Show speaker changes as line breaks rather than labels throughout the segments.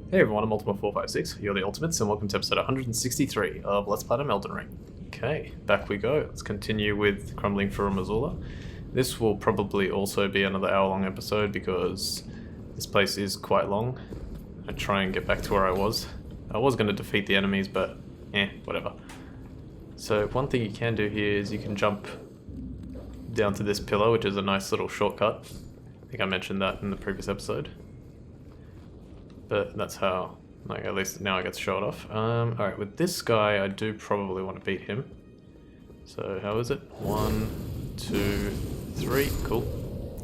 Hey everyone, I'm Ultima456, you're the Ultimates, and welcome to episode 163 of Let's Play Elden Ring. Okay, back we go. Let's continue with Crumbling Farum Azula. This will probably also be another hour-long episode because this place is quite long. I try and get back to where I was. I was going to defeat the enemies, but whatever. So one thing you can do here is you can jump down to this pillar, which is a nice little shortcut. I think I mentioned that in the previous episode. But that's how, like, at least now I get to show it off. Alright, with this guy, I do probably want to beat him. So, how is it? 1, 2, 3, cool.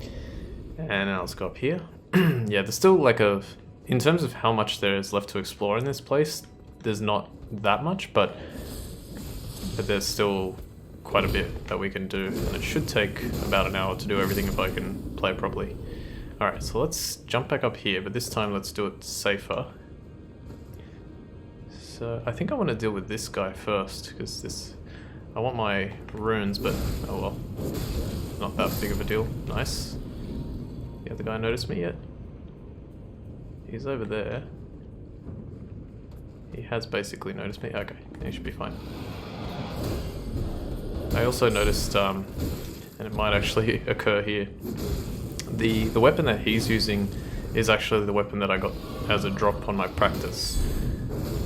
And now let's go up here. Yeah, there's still like in terms of how much there is left to explore in this place, there's not that much, but there's still quite a bit that we can do. And it should take about an hour to do everything if I can play properly. Alright, so let's jump back up here, but this time let's do it safer. So I think I want to deal with this guy first, because I want my runes, but oh well, not that big of a deal. Nice. The other guy noticed me yet? He's over there. He has basically noticed me. Okay, he should be fine. I also noticed, and it might actually occur here, the weapon that he's using is actually the weapon that I got as a drop on my practice.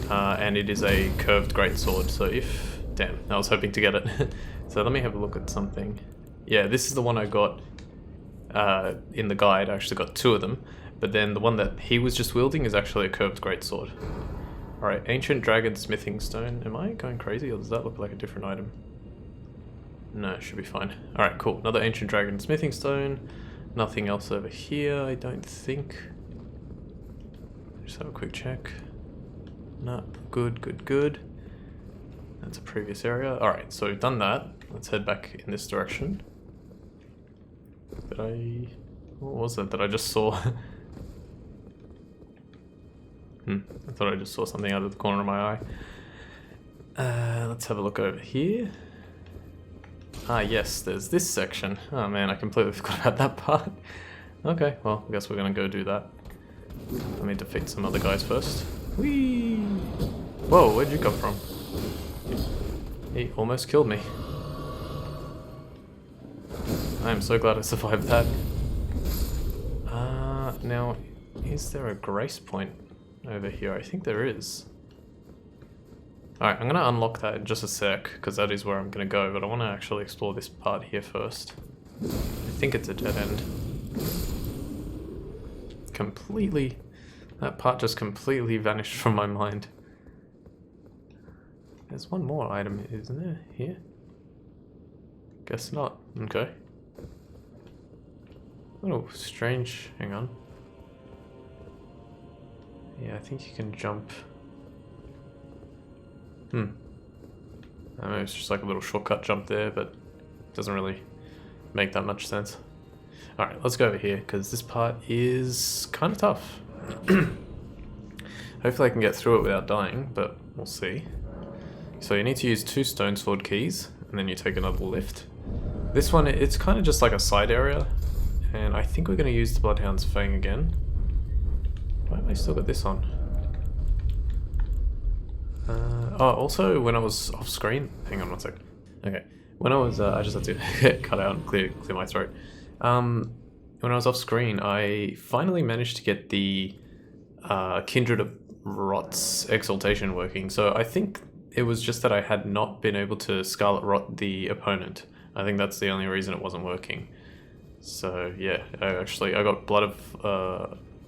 And it is a curved greatsword, so damn, I was hoping to get it. So let me have a look at something. Yeah, this is the one I got in the guide. I actually got 2 of them, but then the one that he was just wielding is actually a curved greatsword. Alright, Ancient Dragon Smithing Stone. Am I going crazy, or does that look like a different item? No, it should be fine. Alright, cool. Another Ancient Dragon Smithing Stone. Nothing else over here, I don't think. Just have a quick check. No, good. That's a previous area. Alright, so we've done that. Let's head back in this direction. What was it that I just saw? I thought I just saw something out of the corner of my eye. Let's have a look over here. Ah yes, there's this section. Oh man, I completely forgot about that part. Okay, well, I guess we're gonna go do that. Let me defeat some other guys first. Whee! Whoa, where'd you come from? He almost killed me. I am so glad I survived that. Now, is there a grace point over here? I think there is. Alright, I'm going to unlock that in just a sec, because that is where I'm going to go, but I want to actually explore this part here first. I think it's a dead end. That part just completely vanished from my mind. There's one more item, isn't there? Here? Guess not. Okay. Oh, strange. Hang on. Yeah, I think you can jump. I mean, it's just like a little shortcut jump there, but it doesn't really make that much sense. Alright, let's go over here, because this part is kind of tough. Hopefully I can get through it without dying, but we'll see. So you need to use 2 stone sword keys, and then you take another lift. This one, it's kind of just like a side area, and I think we're going to use the Bloodhound's Fang again. Why have I still got this on? Oh, also, when I was off screen, hang on one sec. Okay, when I was, I just had to cut out and clear my throat. When I was off screen, I finally managed to get the Kindred of Rot's exaltation working. So I think it was just that I had not been able to Scarlet Rot the opponent. I think that's the only reason it wasn't working. So yeah, I got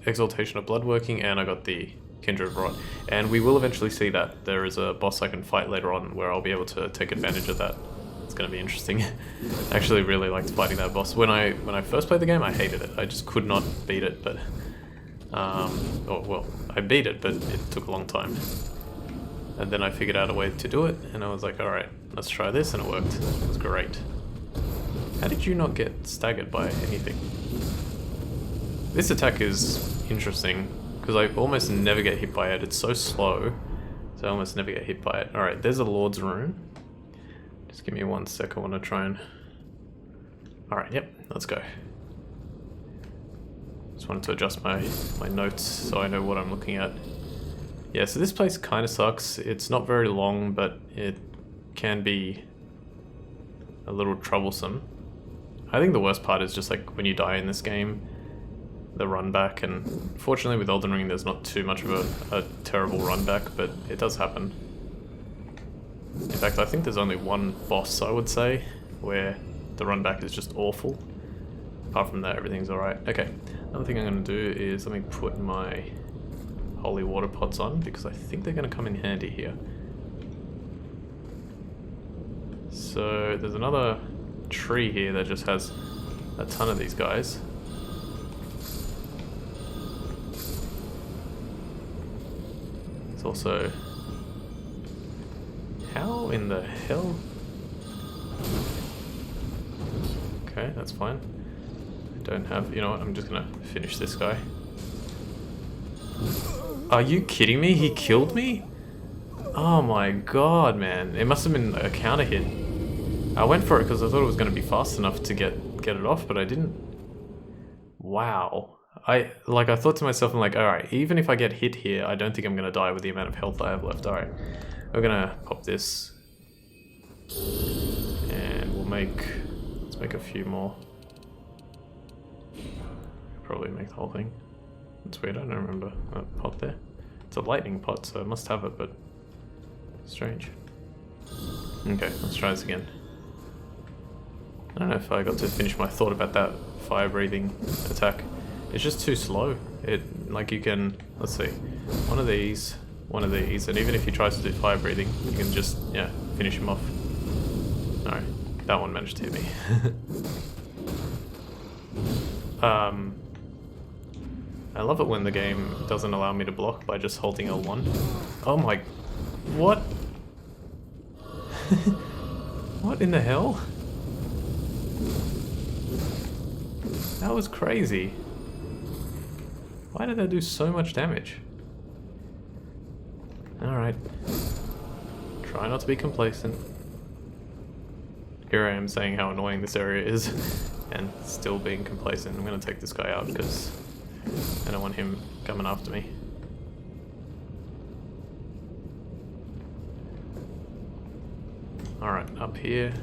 exaltation of blood working, and I got the Kindred of Rot, and we will eventually see that. There is a boss I can fight later on where I'll be able to take advantage of that. It's going to be interesting. I actually really liked fighting that boss. When I first played the game, I hated it. I just could not beat it, but well, I beat it, but it took a long time. And then I figured out a way to do it, and I was like, alright, let's try this, and it worked. It was great. How did you not get staggered by anything? This attack is interesting, because I almost never get hit by it. It's so slow, so I almost never get hit by it. Alright, there's a Lord's Rune. Just give me one sec, I want to try and... Alright, yep, let's go. Just wanted to adjust my notes so I know what I'm looking at. Yeah, so this place kind of sucks. It's not very long, but it can be a little troublesome. I think the worst part is just like when you die in this game, the run back, and fortunately with Elden Ring there's not too much of a terrible run back, but it does happen. In fact, I think there's only one boss, I would say, where the run back is just awful. Apart from that, everything's alright. Okay, another thing I'm going to do is let me put my holy water pots on, because I think they're going to come in handy here. So there's another tree here that just has a ton of these guys. It's also... How in the hell? Okay, that's fine. I don't have... You know what? I'm just gonna finish this guy. Are you kidding me? He killed me? Oh my god, man. It must have been a counter hit. I went for it because I thought it was going to be fast enough to get it off, but I didn't. Wow. I thought to myself, I'm like, alright, even if I get hit here, I don't think I'm going to die with the amount of health I have left. Alright, we're going to pop this. And let's make a few more. Probably make the whole thing. It's weird, I don't remember that pot there. It's a lightning pot, so I must have it, but strange. Okay, let's try this again. I don't know if I got to finish my thought about that fire breathing attack. It's just too slow. Like you can, let's see, one of these, and even if he tries to do fire breathing, you can just, yeah, finish him off. Alright, that one managed to hit me. I love it when the game doesn't allow me to block by just holding L1. Oh my, what? What in the hell? That was crazy. Why did that do so much damage? Alright. Try not to be complacent. Here I am saying how annoying this area is and still being complacent. I'm gonna take this guy out because I don't want him coming after me. Alright, up here.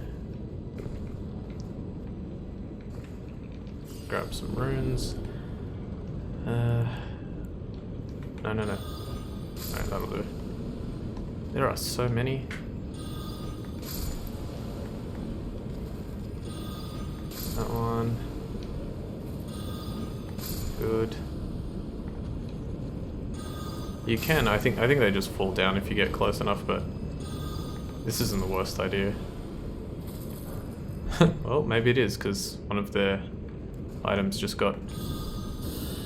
Grab some runes. No. Alright, that'll do. There are so many. That one. Good. You can, I think they just fall down if you get close enough, but this isn't the worst idea. Well, maybe it is, because one of their items just got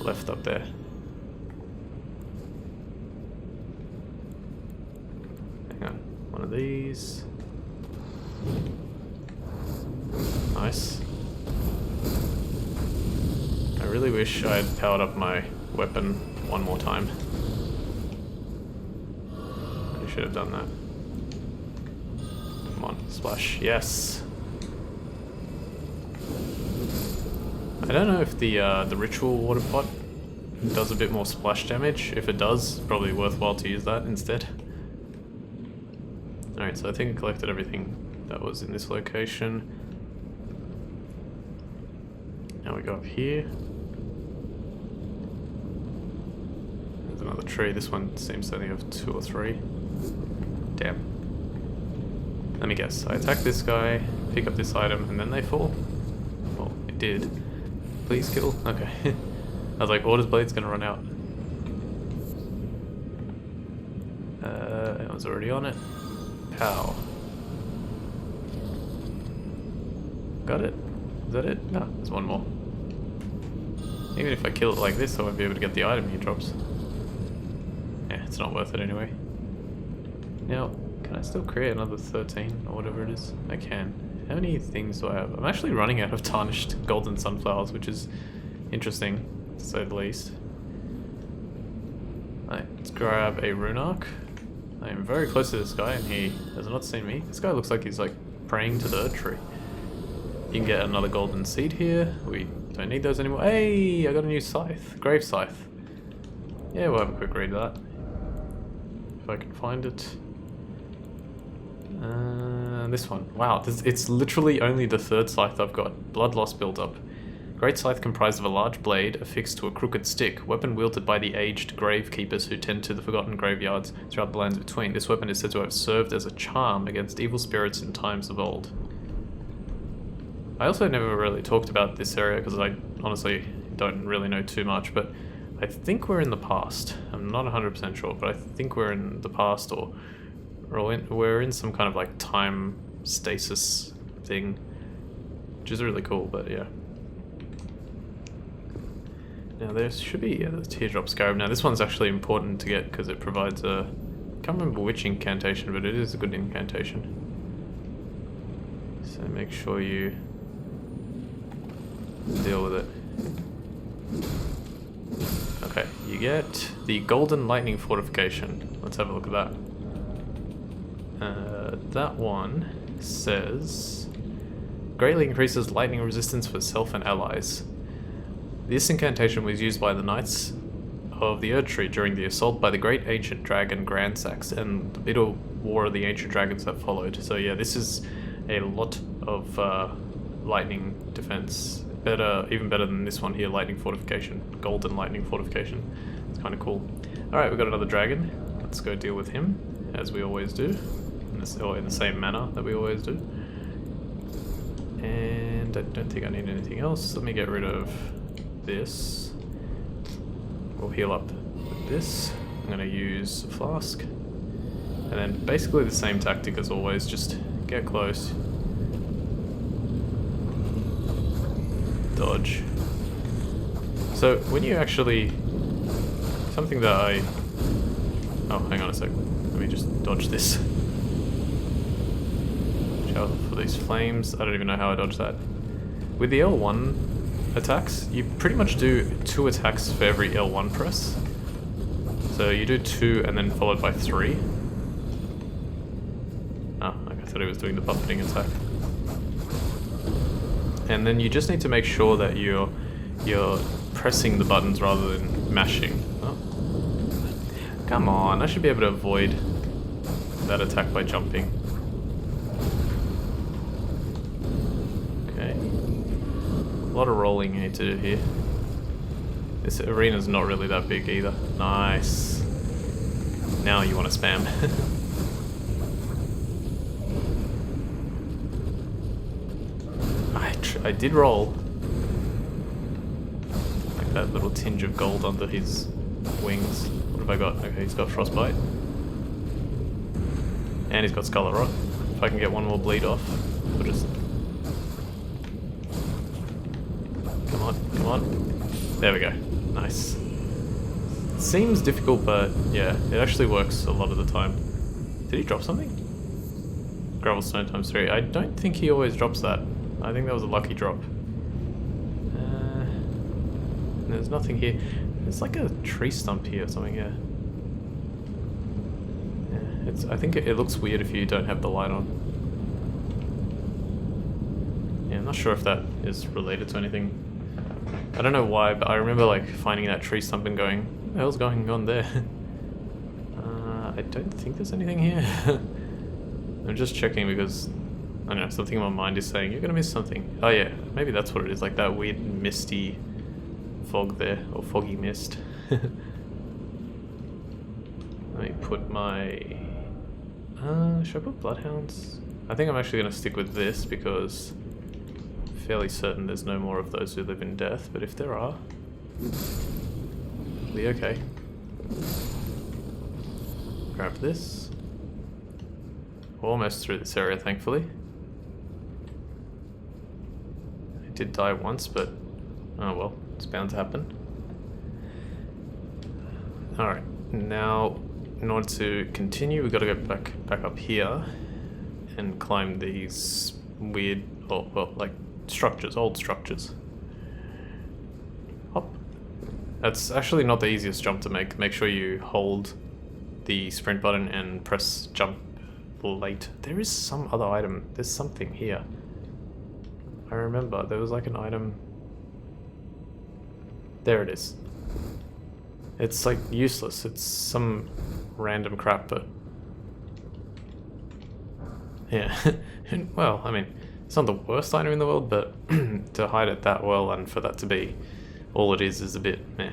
left up there. Hang on, one of these. Nice. I really wish I had powered up my weapon one more time. I should have done that. Come on, splash, yes! I don't know if the ritual water pot does a bit more splash damage. If it does, it's probably worthwhile to use that instead. Alright, so I think I collected everything that was in this location. Now we go up here. There's another tree. This one seems to only have 2 or 3. Damn. Let me guess. I attack this guy, pick up this item, and then they fall? Well, it did. Please kill? Okay. I was like, Order's Blade's gonna run out. That one's already on it. Pow. Got it? Is that it? No, there's one more. Even if I kill it like this, I won't be able to get the item he drops. Yeah, it's not worth it anyway. Now, can I still create another 13 or whatever it is? I can. How many things do I have? I'm actually running out of tarnished golden sunflowers, which is interesting, to say the least. Alright, let's grab a rune arc. I am very close to this guy and he has not seen me. This guy looks like he's like praying to the Earth Tree. You can get another golden seed here. We Don't need those anymore. Hey, I got a new scythe. Grave scythe. Yeah, we'll have a quick read of that. If I can find it. This one. Wow, it's literally only the third scythe I've got. Blood loss built up. Great scythe comprised of a large blade affixed to a crooked stick, weapon wielded by the aged grave keepers who tend to the forgotten graveyards throughout the lands between. This weapon is said to have served as a charm against evil spirits in times of old. I also never really talked about this area because I honestly don't really know too much, but I think we're in the past. I'm not 100% sure, but I think we're in the past, or we're in some kind of like time stasis thing, which is really cool, but yeah. Now there should be the Teardrop Scarab. Now this one's actually important to get because it provides a... I can't remember which incantation, but it is a good incantation. So make sure you deal with it. Okay, you get the Golden Lightning Fortification. Let's have a look at that. That one says... Greatly increases lightning resistance for self and allies. This incantation was used by the Knights of the Erdtree during the assault by the great ancient dragon Grandsax and the bitter war of the ancient dragons that followed. So yeah, this is a lot of lightning defense. Better, even better than this one here, lightning fortification. Golden lightning fortification. It's kind of cool. Alright, we've got another dragon. Let's go deal with him, as we always do. In the same manner that we always do. And I don't think I need anything else. Let me get rid of this. We'll heal up with this. I'm going to use a flask. And then basically the same tactic as always, just get close. Dodge. So when you actually... Something that I... Oh, hang on a sec. Let me just dodge this. Watch out for these flames. I don't even know how I dodge that. With the L1 attacks, you pretty much do 2 attacks for every L1 press. So you do 2 and then followed by 3. Ah, I thought he was doing the buffeting attack. And then you just need to make sure that you're pressing the buttons rather than mashing. Oh. Come on, I should be able to avoid that attack by jumping. Okay. A lot of rolling you need to do here. This arena's not really that big either. Nice. Now you want to spam. I did roll. Like that little tinge of gold under his wings. What have I got? Okay, he's got frostbite. And he's got scarlet rot. If I can get one more bleed off, we'll just... Come on, come on. There we go. Nice. It seems difficult, but yeah, it actually works a lot of the time. Did he drop something? Gravelstone ×3. I don't think he always drops that. I think that was a lucky drop. There's nothing here. There's like a tree stump here or something, yeah. I think it looks weird if you don't have the light on. Yeah, I'm not sure if that is related to anything. I don't know why, but I remember like finding that tree stump and going, what the hell's going on there? I don't think there's anything here. I'm just checking because, I don't know, something in my mind is saying, you're gonna miss something. Oh yeah, maybe that's what it is, like that weird misty fog there, or foggy mist. Let me put my... should I put Bloodhounds? I think I'm actually going to stick with this because I'm fairly certain there's no more of those who live in death, but if there are, it'll be okay. Grab this. Almost through this area, thankfully. I did die once, but oh well, it's bound to happen. Alright, now in order to continue, we've got to go back up here and climb these weird, well, like structures, old structures. Hop. That's actually not the easiest jump to make. Make sure you hold the sprint button and press jump late. There is some other item. There's something here. I remember there was like an item There it is. It's like useless. It's some random crap, but yeah. Well, I mean, it's not the worst item in the world, but to hide it that well and for that to be all it is a bit meh.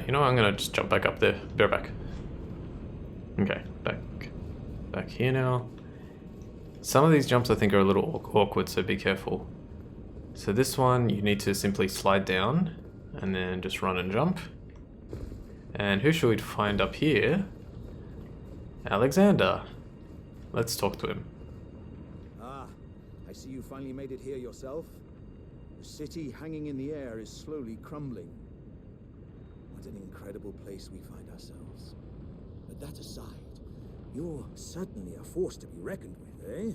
You know what, I'm gonna just jump back up there. Be right back. Okay, back here now. Some of these jumps I think are a little awkward, so be careful. So this one, you need to simply slide down and then just run and jump. And who should we find up here? Alexander. Let's talk to him.
Ah, I see you finally made it here yourself. The city hanging in the air is slowly crumbling. What an incredible place we find ourselves. But that aside, you're certainly a force to be reckoned with, eh?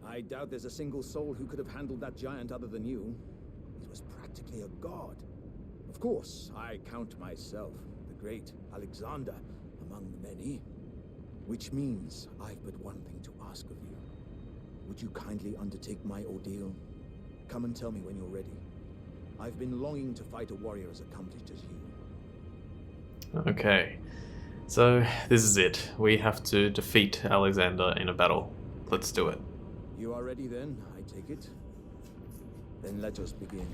I doubt there's a single soul who could have handled that giant other than you. It was practically a god. Of course, I count myself, the great Alexander, among the many. Which means I've but one thing to ask of you. Would you kindly undertake my ordeal? Come and tell me when you're ready. I've been longing to fight a warrior as accomplished as you.
Okay, so this is it. We have to defeat Alexander in a battle. Let's do it.
You are ready then, I take it? Then let us begin.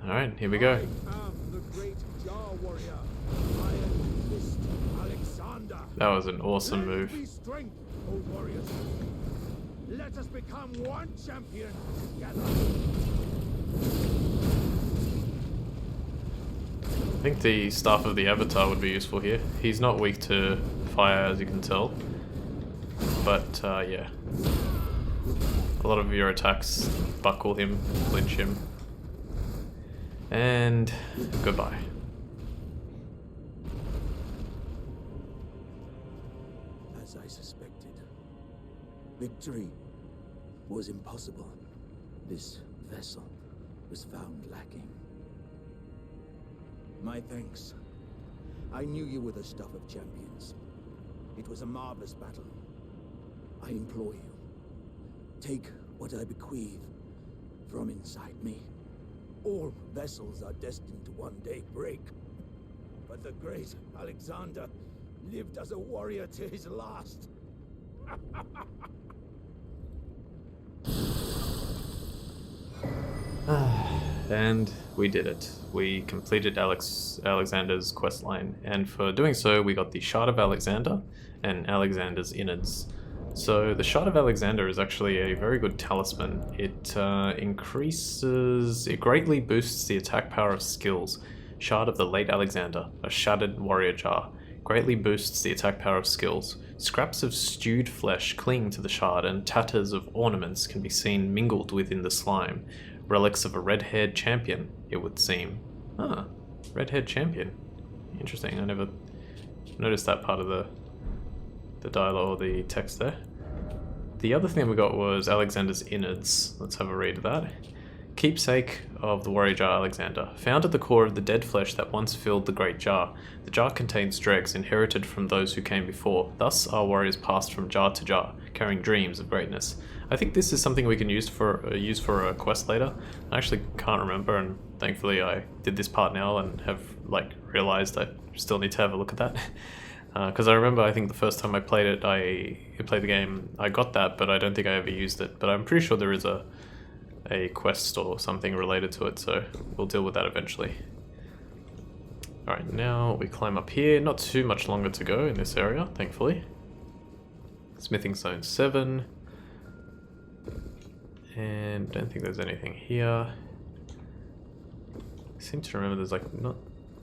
Alright, here we go.
I am the great Jar warrior, Iron Fist Alexander.
That was an awesome move.
Let us be strength, O warriors. Let us become one champion together.
I think the Staff of the Avatar would be useful here. He's not weak to fire, as you can tell. But, yeah. A lot of your attacks buckle him, flinch him. And goodbye.
As I suspected, victory was impossible. This vessel was found lacking. My thanks. I knew you were the stuff of champions. It was a marvelous battle. I implore you, take what I bequeath from inside me. All vessels are destined to one day break. But the great Alexander lived as a warrior to his last.
And we did it. We completed Alexander's questline, and for doing so, we got the Shard of Alexander and Alexander's Innards. So the Shard of Alexander is actually a very good talisman. It greatly boosts the attack power of skills. Shard of the Late Alexander, a shattered warrior jar, greatly boosts the attack power of skills. Scraps of stewed flesh cling to the shard, and tatters of ornaments can be seen mingled within the slime. Relics of a red-haired champion, it would seem. Ah, red-haired champion. Interesting, I never noticed that part of the dialogue or the text there. The other thing we got was Alexander's Innards. Let's have a read of that. Keepsake of the warrior jar Alexander. Found at the core of the dead flesh that once filled the great jar. The jar contains dregs inherited from those who came before. Thus our warriors passed from jar to jar, carrying dreams of greatness. I think this is something we can use for a quest later. I actually can't remember, and thankfully I did this part now and have realized I still need to have a look at that. Because I remember, I think the first time I played it, I played the game, I got that, but I don't think I ever used it. But I'm pretty sure there is a quest or something related to it, so we'll deal with that eventually. Alright, now we climb up here. Not too much longer to go in this area, thankfully. Smithing Zone 7. And don't think there's anything here. I seem to remember there's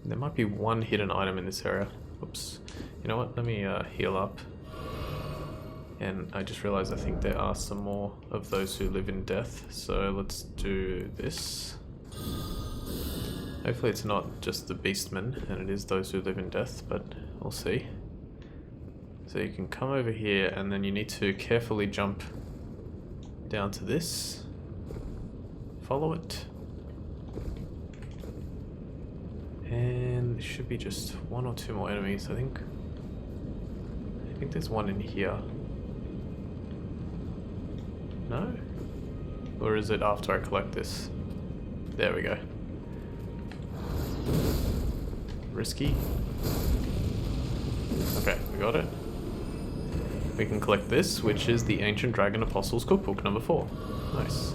there might be one hidden item in this area. Oops. You know what, let me heal up. And I just realized I think there are some more of those who live in death, so let's do this. Hopefully it's not just the beastmen and it is those who live in death, but we'll see. So you can come over here and then you need to carefully jump down to this. Follow it. And there should be just one or two more enemies, I think. I think there's one in here. No? Or is it after I collect this? There we go. Risky. Okay, we got it. We can collect this, which is the Ancient Dragon Apostles Cookbook number 4. Nice.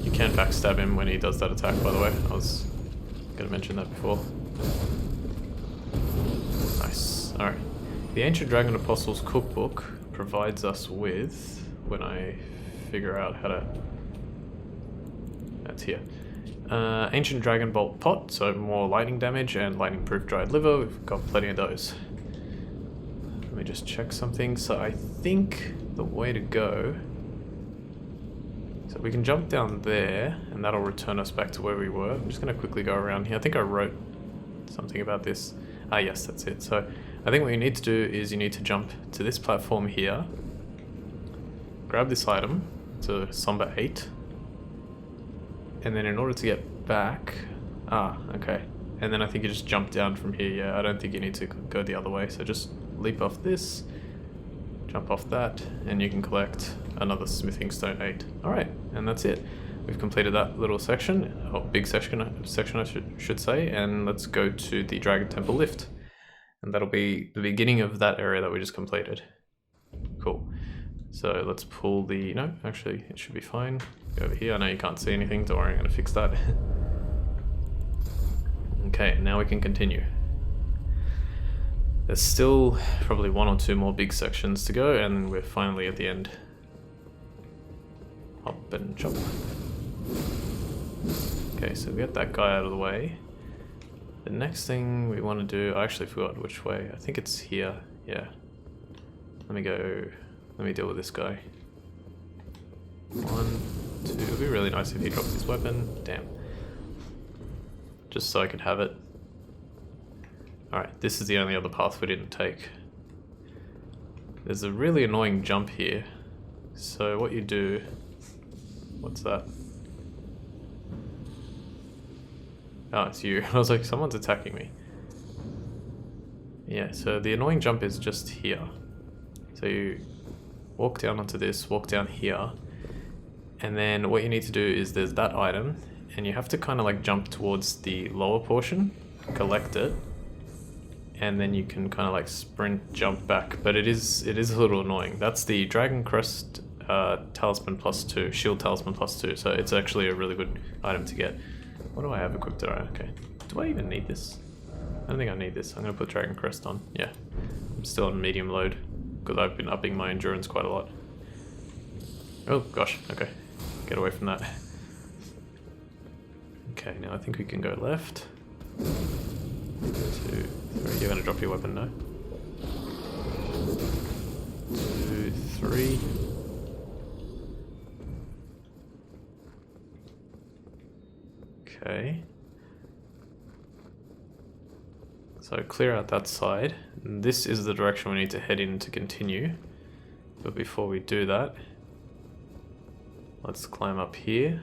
You can backstab him when he does that attack, by the way. I was going to mention that before. Nice. Alright. The Ancient Dragon Apostles Cookbook provides us with, when I figure out how to... That's here. Ancient Dragon Bolt Pot, so more lightning damage, and lightning proof dried liver. We've got plenty of those. Let me just check something. So I think the way to go... So we can jump down there, and that'll return us back to where we were. I'm just going to quickly go around here. I think I wrote something about this. Ah, yes, that's it. So I think what you need to do is you need to jump to this platform here. Grab this item. It's a Somber 8. And then in order to get back... Ah, okay. And then I think you just jump down from here. Yeah, I don't think you need to go the other way. So just leap off this, jump off that, and you can collect another Smithing Stone 8. Alright, and that's it. We've completed that little section, or big section I should say, and let's go to the Dragon Temple lift. And that'll be the beginning of that area that we just completed. Cool. So let's pull the... No, actually, it should be fine. Go over here. I know you can't see anything. Don't worry, I'm going to fix that. Okay, now we can continue. There's still probably 1 or 2 more big sections to go, and we're finally at the end. Hop and jump. Okay, so we got that guy out of the way. The next thing we want to do... I actually forgot which way. I think it's here. Yeah. Let me go... Let me deal with this guy. 1, 2. It would be really nice if he dropped his weapon. Damn. Just so I could have it. Alright, this is the only other path we didn't take. There's a really annoying jump here. So what you do... What's that? Oh, it's you. I was like, someone's attacking me. Yeah, so the annoying jump is just here. So you walk down onto this, walk down here, and then what you need to do is there's that item, and you have to kind of like jump towards the lower portion, collect it, and then you can kind of like sprint jump back, but it is a little annoying. That's the Dragon Crest Talisman +2, Shield Talisman +2, so it's actually a really good item to get. What do I have equipped? Okay. Do I even need this? I don't think I need this. I'm going to put Dragon Crest on. Yeah. I'm still on medium load, because I've been upping my endurance quite a lot. Oh gosh, okay. Get away from that. Okay, now I think we can go left. 2, 3. You're going to drop your weapon, no? 2, 3. Okay. So clear out that side. This is the direction we need to head in to continue. But before we do that, let's climb up here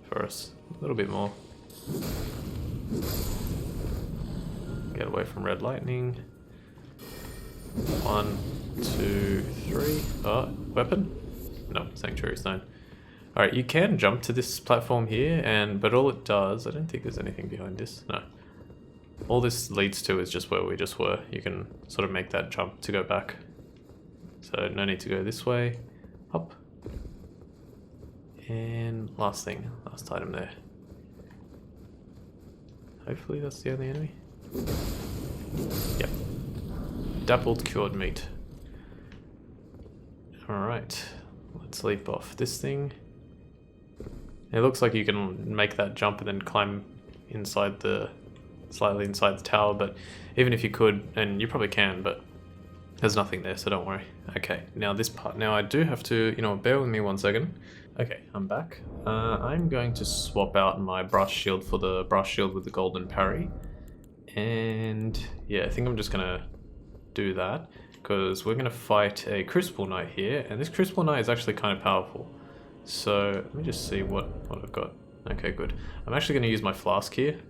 for us a little bit more. Get away from red lightning. 1, 2, 3. Oh, weapon? No, Sanctuary Stone. Alright, you can jump to this platform here, but all it does... I don't think there's anything behind this. No. All this leads to is just where we just were. You can sort of make that jump to go back. So no need to go this way. Hop. And last thing. Last item there. Hopefully that's the only enemy. Yep. Dappled cured meat. Alright. Let's leap off this thing. It looks like you can make that jump and then climb inside slightly inside the tower, but even if you could, and you probably can, but there's nothing there, so don't worry. Okay, now this part. Now I do have to, bear with me 1 second. Okay, I'm back. I'm going to swap out my brass shield for the brass shield with the golden parry. And yeah, I think I'm just gonna do that, because we're gonna fight a Crucible Knight here, and this Crucible Knight is actually kind of powerful. So let me just see what I've got. Okay, good. I'm actually going to use my flask here.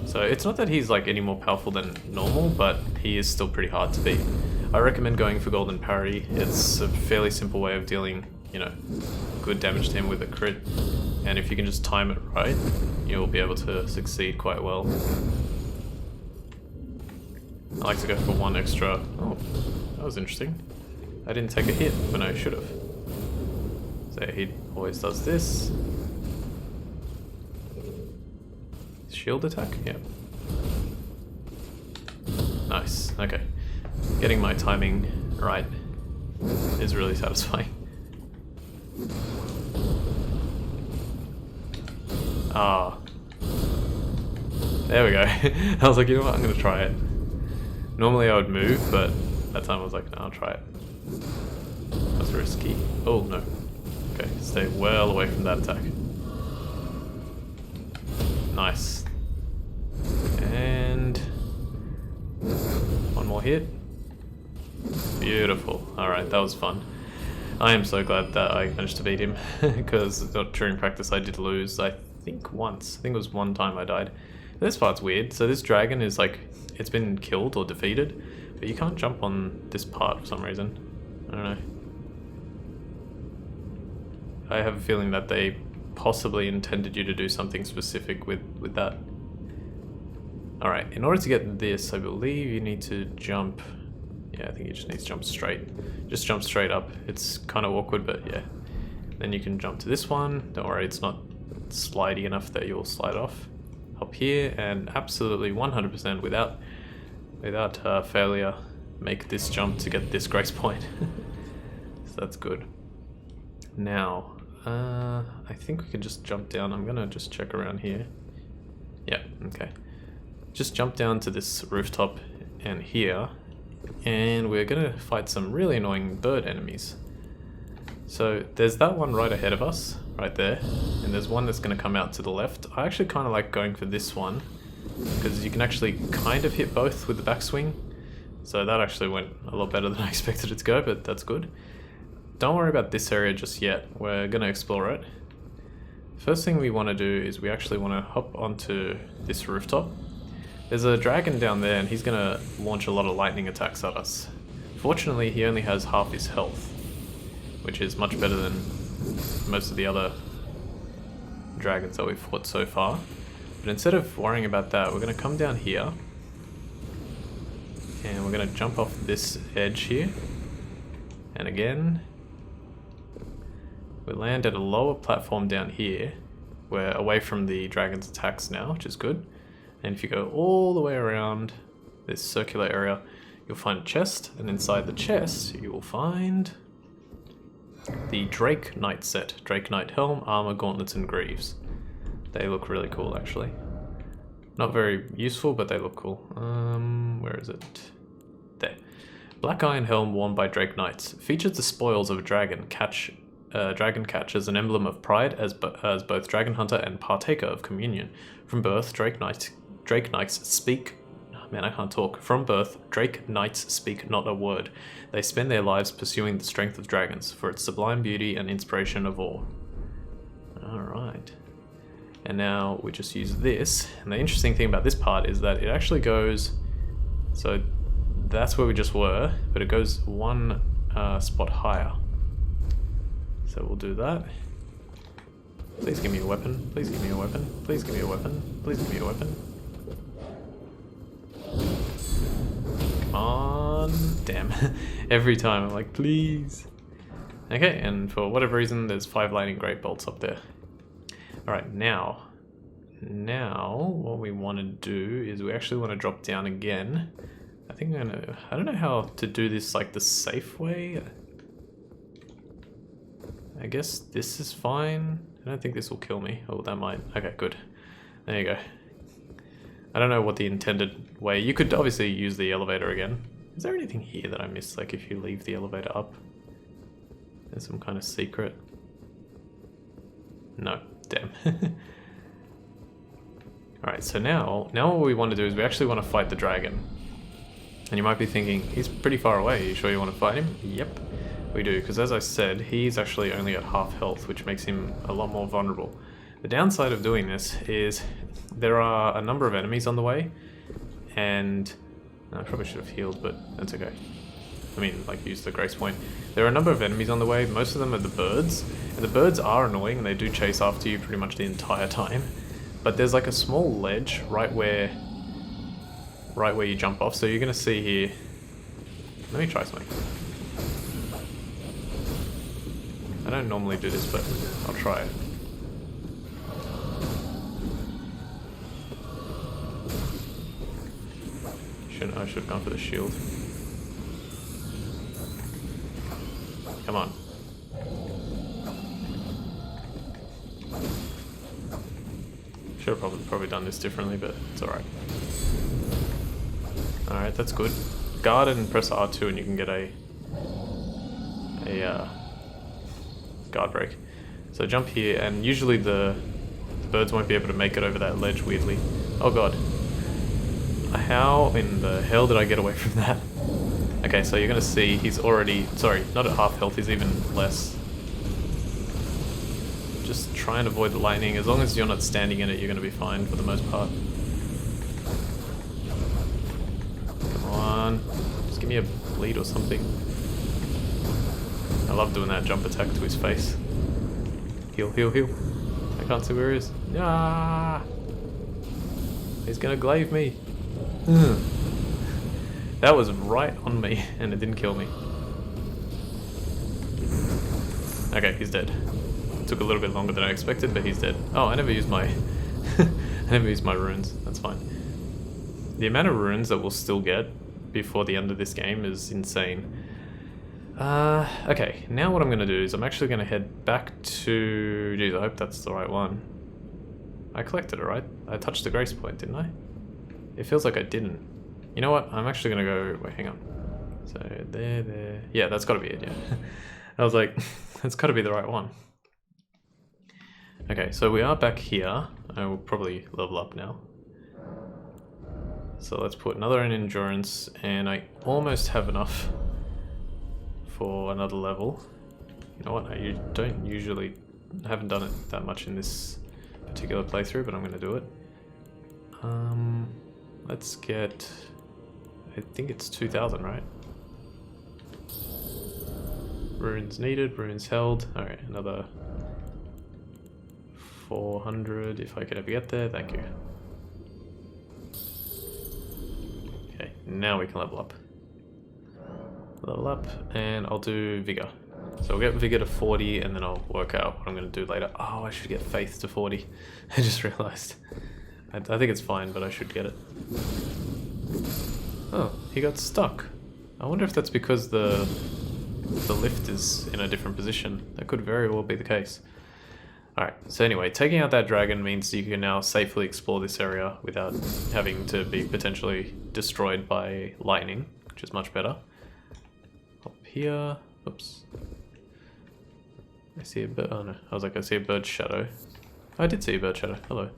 So it's not that he's like any more powerful than normal, but he is still pretty hard to beat. I recommend going for golden parry. It's a fairly simple way of dealing you know, good damage to him with a crit. And if you can just time it right, you'll be able to succeed quite well. I like to go for one extra. Oh, that was interesting. I didn't take a hit when I should have. So he always does this. Shield attack? Yeah. Nice. Okay. Getting my timing right is really satisfying. Ah. There we go. I was like, you know what, I'm gonna try it. Normally I would move, but that time I was like, no, I'll try it. That's risky. Oh, no. Okay, stay well away from that attack. Nice. And one more hit. Beautiful. Alright, that was fun. I am so glad that I managed to beat him, because during practice I did lose, I think once. I think it was one time I died. This part's weird. So this dragon is like, it's been killed or defeated, but you can't jump on this part for some reason. I don't know. I have a feeling that they possibly intended you to do something specific with that. Alright, in order to get this, I believe you need to jump. Yeah, I think you just need to jump straight. Just jump straight up. It's kind of awkward, but yeah. Then you can jump to this one. Don't worry, it's not slidey enough that you'll slide off. Up here, and absolutely 100% without failure, make this jump to get this grace point. So that's good. Now, I think we can just jump down. I'm gonna just check around here. Yeah, okay. Just jump down to this rooftop and here, and we're gonna fight some really annoying bird enemies. So there's that one right ahead of us, right there, and there's one that's gonna come out to the left. I actually kind of like going for this one, because you can actually kind of hit both with the backswing. So that actually went a lot better than I expected it to go, but that's good. Don't worry about this area just yet, we're gonna explore it. First thing we want to do is we actually want to hop onto this rooftop. There's a dragon down there and he's gonna launch a lot of lightning attacks at us. Fortunately, he only has half his health, which is much better than most of the other dragons that we've fought so far. But instead of worrying about that, we're gonna come down here and we're gonna jump off this edge here, and again we land at a lower platform down here. We're away from the dragon's attacks now, which is good. And if you go all the way around this circular area, you'll find a chest, and inside the chest you will find the Drake Knight set. Drake Knight Helm, Armor, Gauntlets, and Greaves. They look really cool, actually. Not very useful, but they look cool. Where is it? There. Black Iron Helm worn by Drake Knights. Features the spoils of a dragon catch as an emblem of pride as both dragon hunter and partaker of communion. From birth, Drake Knights speak... Man, I can't talk. From birth, Drake Knights speak not a word. They spend their lives pursuing the strength of dragons, for its sublime beauty and inspiration of awe. Alright. And now we just use this. And the interesting thing about this part is that it actually goes... So that's where we just were, but it goes one spot higher. So we'll do that. Please give me a weapon. Please give me a weapon. Please give me a weapon. Please give me a weapon. Come on. Damn. Every time I'm like, please. Okay, and for whatever reason, there's 5 lightning great bolts up there. Alright, now what we want to do is we actually want to drop down again. I think I don't know how to do this like the safe way. I guess this is fine. I don't think this will kill me. Oh, that might. Okay, good. There you go. I don't know what the intended way. You could obviously use the elevator again. Is there anything here that I missed? Like if you leave the elevator up? There's some kind of secret. No, damn. Alright, so now what we want to do is we actually want to fight the dragon. And you might be thinking, he's pretty far away. Are you sure you want to fight him? Yep. We do, because as I said, he's actually only at half health, which makes him a lot more vulnerable. The downside of doing this is there are a number of enemies on the way, and I probably should have healed, but that's okay. I mean, like, use the grace point. There are a number of enemies on the way. Most of them are the birds. And the birds are annoying, and they do chase after you pretty much the entire time. But there's like a small ledge right where you jump off. So you're going to see here... Let me try something. I don't normally do this, but I'll try it. I should have gone for the shield. Come on. Should have probably done this differently, but it's alright. Alright, that's good. Guard and press R2 and you can get a guard break. So jump here, and usually the birds won't be able to make it over that ledge, weirdly. Oh god. How in the hell did I get away from that? Okay, so you're gonna see he's already... Sorry, not at half health, he's even less. Just try and avoid the lightning. As long as you're not standing in it, you're gonna be fine for the most part. Come on. Just give me a bleed or something. I love doing that jump attack to his face. Heal, heal, heal. I can't see where he is. Ah! He's gonna glaive me. That was right on me, and it didn't kill me. Okay, he's dead. It took a little bit longer than I expected, but he's dead. Oh, I never used my... I never used my runes. That's fine. The amount of runes that we'll still get before the end of this game is insane. Okay, now what I'm going to do is I'm actually going to head back to... Jeez, I hope that's the right one. I collected it, right? I touched the grace point, didn't I? It feels like I didn't. You know what? I'm actually going to go... Wait, hang on. So, there. Yeah, that's got to be it, yeah. I was like, that's got to be the right one. Okay, so we are back here. I will probably level up now. So let's put another in endurance, and I almost have enough for another level. You know what? I don't usually... I haven't done it that much in this particular playthrough, but I'm going to do it. Let's get... I think it's 2000, right? Runes needed, runes held. Alright, another 400 if I could ever get there. Thank you. Okay, now we can level up. Level up, and I'll do Vigor. So we'll get Vigor to 40, and then I'll work out what I'm going to do later. Oh, I should get Faith to 40. I just realised. I think it's fine, but I should get it. Oh, he got stuck. I wonder if that's because the lift is in a different position. That could very well be the case. Alright, so anyway, taking out that dragon means you can now safely explore this area without having to be potentially destroyed by lightning, which is much better. Up here, oops. I see a bird, oh no, I was like, I see a bird shadow. I did see a bird shadow, hello.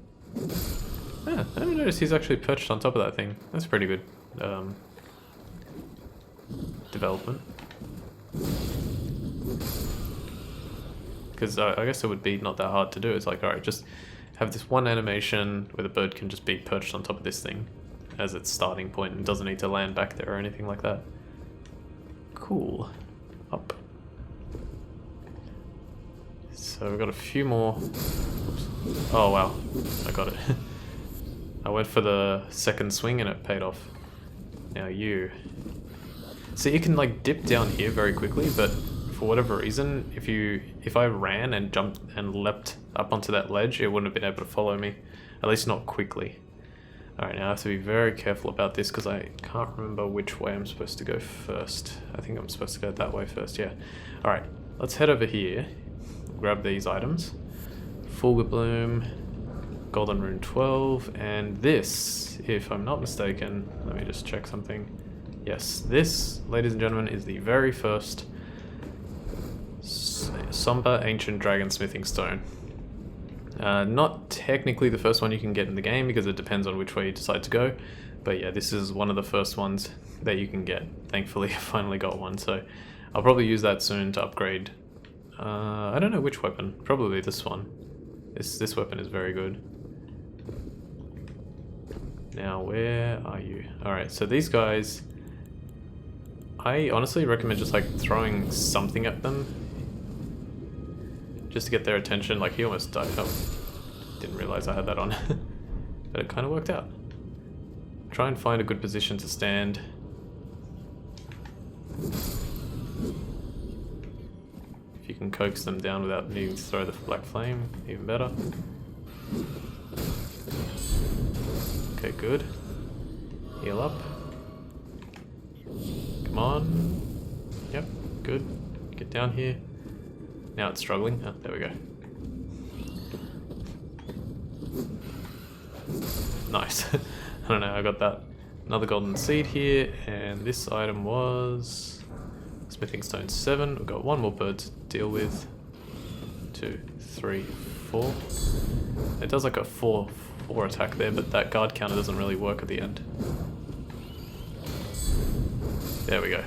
Ah, I didn't notice he's actually perched on top of that thing. That's pretty good development. Because I guess it would be not that hard to do. It's like, alright, just have this one animation where the bird can just be perched on top of this thing as its starting point and doesn't need to land back there or anything like that. Cool. Up. So we've got a few more. Oops. Oh wow, I got it. I went for the second swing and it paid off. Now you. So you can like dip down here very quickly, but for whatever reason, if I ran and jumped and leapt up onto that ledge, it wouldn't have been able to follow me. At least not quickly. Alright, now I have to be very careful about this because I can't remember which way I'm supposed to go first. I think I'm supposed to go that way first, yeah. Alright, let's head over here. Grab these items. Fulgur Bloom, Golden Rune 12, and this, if I'm not mistaken, let me just check something. Yes, this, ladies and gentlemen, is the very first Somber Ancient Dragon Smithing Stone. Not technically the first one you can get in the game because it depends on which way you decide to go, but yeah, this is one of the first ones that you can get. Thankfully, I finally got one, so I'll probably use that soon to upgrade. I don't know which weapon, probably this one. This weapon is very good. Now, where are you? Alright, so these guys, I honestly recommend just like throwing something at them just to get their attention. Like he almost died. Oh, didn't realize I had that on. But it kind of worked out. Try and find a good position to stand. If you can coax them down without needing to throw the black flame, even better. Okay, good. Heal up. Come on. Yep, good. Get down here. Now it's struggling. Oh, there we go. Nice. I don't know, I got that. Another golden seed here, and this item was smithing stone 7. We've got one more bird to deal with. 2, 3, 4. It does like a 4 attack there, but that guard counter doesn't really work at the end. There we go.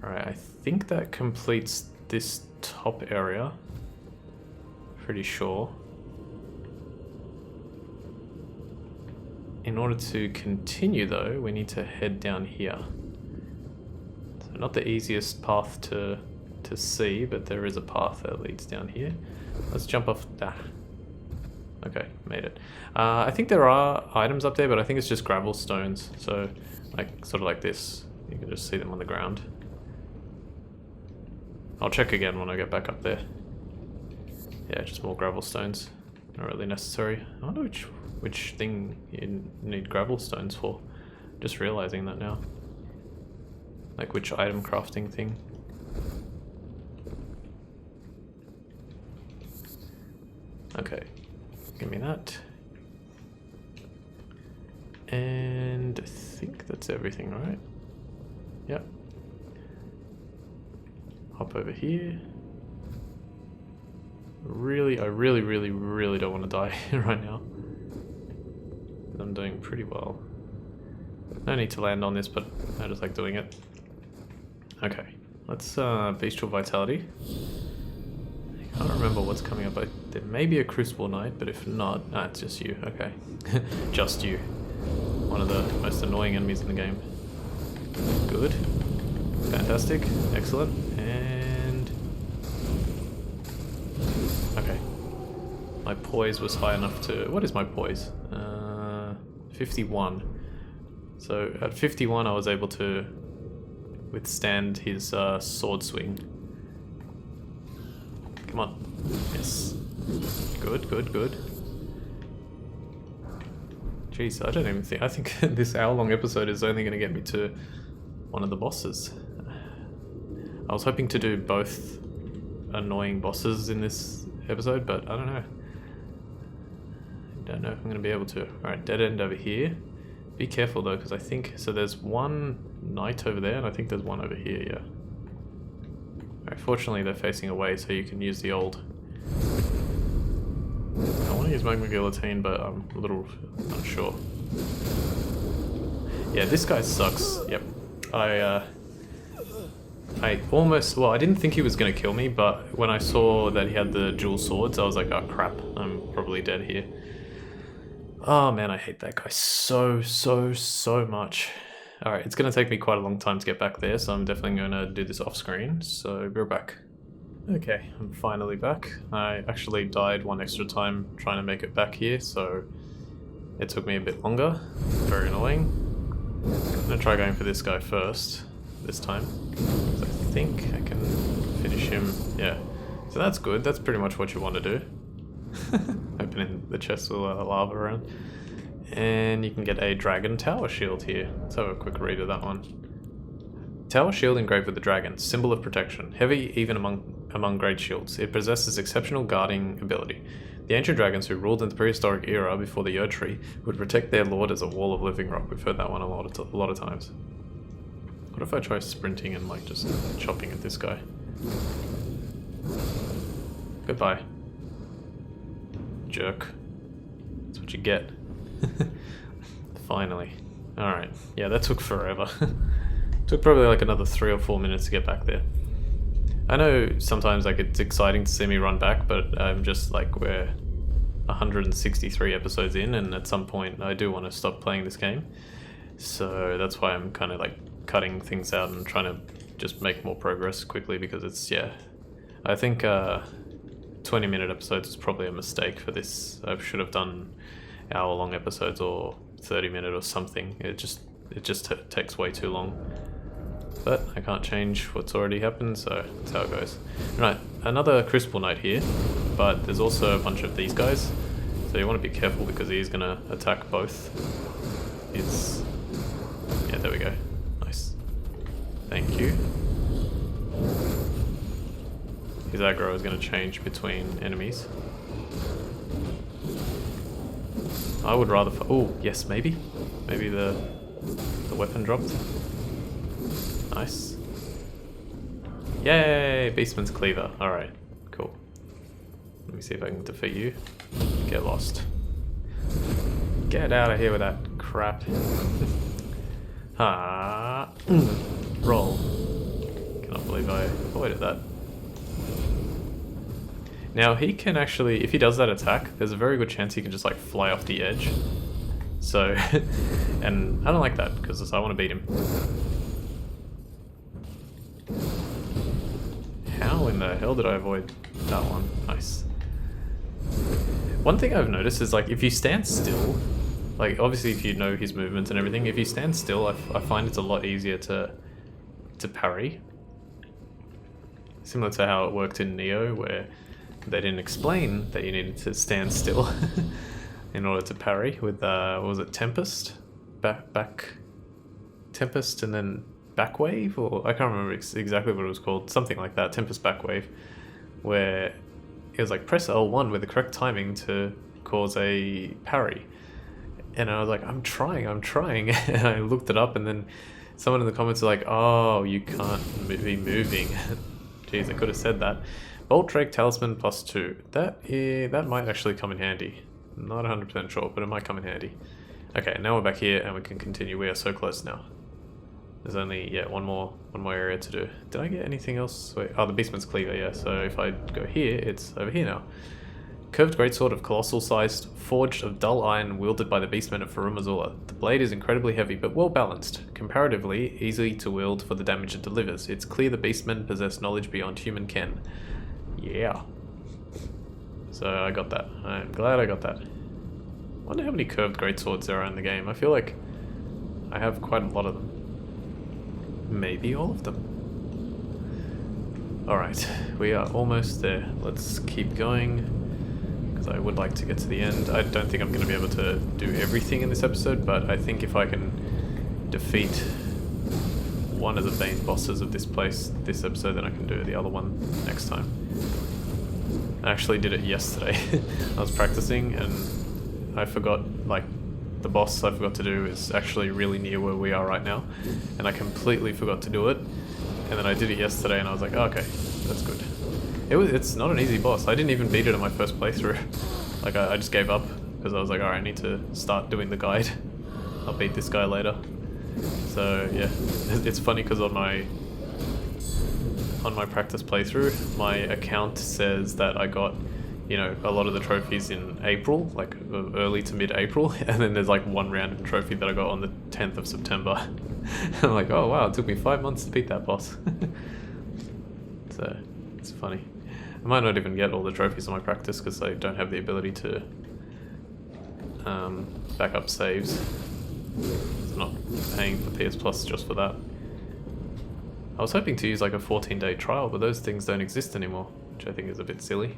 Alright, I think that completes this top area. Pretty sure. In order to continue though, we need to head down here. So not the easiest path to see, but there is a path that leads down here. Let's jump off. Okay, made it. I think there are items up there, but I think it's just gravel stones. So like sort of like this. You can just see them on the ground. I'll check again when I get back up there. Yeah, just more gravel stones. Not really necessary. I wonder which thing you need gravel stones for. Just realizing that now. Like which item crafting thing. Okay, give me that. And I think that's everything, right? Yep. Hop over here. I really don't want to die right now. I'm doing pretty well. No need to land on this, but I just like doing it. Okay, let's bestial vitality. I can't remember what's coming up. There may be a Crucible Knight, but if not, it's just you. Okay, just you. One of the most annoying enemies in the game. Good, fantastic, excellent, and okay. My poise was high enough to. What is my poise? 51. So at 51 I was able to withstand his sword swing. Come on. Yes. Good, good, good. Jeez, I don't even think... I think this hour-long episode is only going to get me to one of the bosses. I was hoping to do both annoying bosses in this episode, but I don't know. Don't know if I'm going to be able to. Alright, dead end over here. Be careful though, because I think... So there's one knight over there, and I think there's one over here, yeah. Alright, fortunately they're facing away, so you can use the old... I want to use Magma Guillotine, but I'm a little unsure. Yeah, this guy sucks. Yep. I almost... Well, I didn't think he was going to kill me, but when I saw that he had the dual swords, I was like, oh crap, I'm probably dead here. Oh man, I hate that guy so much. Alright, it's going to take me quite a long time to get back there, so I'm definitely going to do this off screen, so we're back. Okay, I'm finally back. I actually died one extra time trying to make it back here, so it took me a bit longer. Very annoying. I'm going to try going for this guy first, this time. I think I can finish him. Yeah, so that's good. That's pretty much what you want to do. Opening the chest with lava around. And you can get a dragon tower shield here. Let's have a quick read of that one. Tower shield engraved with the dragon, symbol of protection, heavy even among great shields. It possesses exceptional guarding ability. The ancient dragons who ruled in the prehistoric era before the Erd Tree would protect their lord as a wall of living rock. We've heard that one a lot of times. What if I try sprinting and like just chopping at this guy? Goodbye. Jerk. That's what you get. Finally. Alright. Yeah, that took forever. Took probably like another 3 or 4 minutes to get back there. I know sometimes like it's exciting to see me run back, but I'm just like we're 163 episodes in, and at some point I do want to stop playing this game. So that's why I'm kind of like cutting things out and trying to just make more progress quickly because it's, yeah. I think 20-minute episodes is probably a mistake for this. I should have done hour-long episodes or 30-minute or something. It just takes way too long. But I can't change what's already happened, so that's how it goes. Right, another Crucible Knight here, but there's also a bunch of these guys. So you want to be careful because he's going to attack both. It's... yeah, there we go. Nice. Thank you. His aggro is going to change between enemies. I would rather... oh, yes, maybe? Maybe the weapon dropped. Nice. Yay! Beastman's Cleaver. Alright, cool. Let me see if I can defeat you. Get lost. Get out of here with that crap. Ah. Roll. Cannot believe I avoided that. Now he can actually, if he does that attack, there's a very good chance he can just like fly off the edge. So, and I don't like that because I want to beat him. How in the hell did I avoid that one? Nice. One thing I've noticed is like if you stand still, like obviously if you know his movements and everything, if you stand still, I find it's a lot easier to parry. Similar to how it worked in Neo, where they didn't explain that you needed to stand still in order to parry with what was it, Tempest? Back Tempest and then Backwave, or I can't remember exactly what it was called, something like that, Tempest Backwave, where it was like press L1 with the correct timing to cause a parry. And I was like, I'm trying, and I looked it up and then someone in the comments was like, oh, you can't be moving. Jeez, I could have said that. Bolt Drake Talisman +2. That might actually come in handy. Not 100% sure, but it might come in handy. Okay, now we're back here and we can continue. We are so close now. There's only, yeah, one more area to do. Did I get anything else? Wait, oh, the Beastman's Cleaver, yeah. So if I go here, it's over here now. Curved greatsword of colossal size, forged of dull iron, wielded by the Beastmen of Farum Azula. The blade is incredibly heavy, but well balanced. Comparatively, easy to wield for the damage it delivers. It's clear the Beastmen possess knowledge beyond human ken. Yeah. So I got that. I'm glad I got that. I wonder how many curved greatswords there are in the game. I feel like I have quite a lot of them. Maybe all of them. Alright, we are almost there. Let's keep going, because I would like to get to the end. I don't think I'm going to be able to do everything in this episode, but I think if I can defeat one of the main bosses of this place this episode, then I can do the other one next time. I actually did it yesterday. I was practicing and I forgot, like, the boss I forgot to do is actually really near where we are right now, and I completely forgot to do it, and then I did it yesterday and I was like, oh, okay, that's good. It's not an easy boss. I didn't even beat it in my first playthrough. Like I just gave up because I was like, alright, I need to start doing the guide. I'll beat this guy later. So yeah, it's funny because on my practice playthrough, my account says that I got, you know, a lot of the trophies in April, like early to mid-April, and then there's like one random trophy that I got on the 10th of September. I'm like, oh wow, it took me 5 months to beat that boss. So it's funny. I might not even get all the trophies on my practice because I don't have the ability to back up saves. I'm not paying for PS Plus just for that. I was hoping to use like a 14-day trial, but those things don't exist anymore, which I think is a bit silly.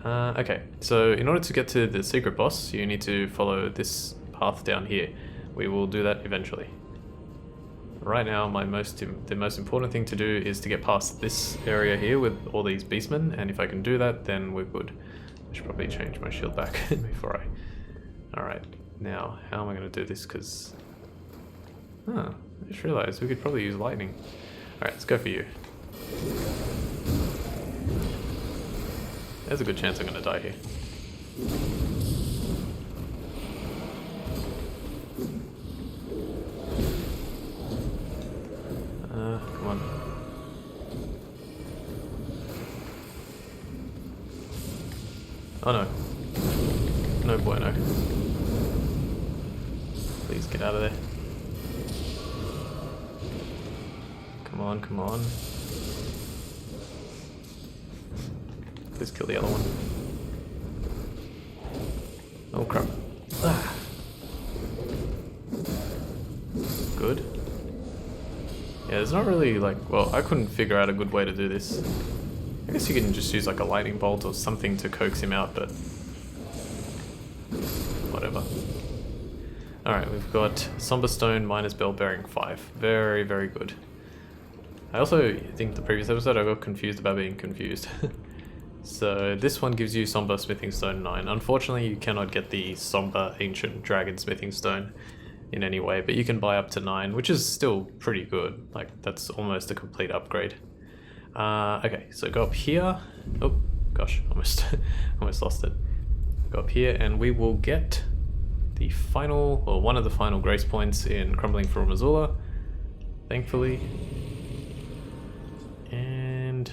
Okay, so in order to get to the secret boss, you need to follow this path down here. We will do that eventually. Right now, the most important thing to do is to get past this area here with all these beastmen, and if I can do that, then we're good. I should probably change my shield back before I... Alright, now, how am I going to do this, because... Huh, I just realized we could probably use lightning. Alright, let's go for you. There's a good chance I'm going to die here. Come on. Oh no. No bueno. Please get out of there. Come on, come on. Please kill the other one. Oh crap. Ah. Good. Yeah, there's not really like, well, I couldn't figure out a good way to do this. I guess you can just use like a lightning bolt or something to coax him out, but whatever. Alright, we've got Somber Stone minus Bell Bearing 5. Very, very good. I also think the previous episode I got confused about being confused. So this one gives you Somber Smithing Stone 9. Unfortunately, you cannot get the Somber Ancient Dragon Smithing Stone in any way, but you can buy up to 9, which is still pretty good. Like, that's almost a complete upgrade. Okay, so go up here. Oh, gosh, almost lost it. Go up here and we will get the final, or one of the final grace points in Crumbling Farum Azula, thankfully. And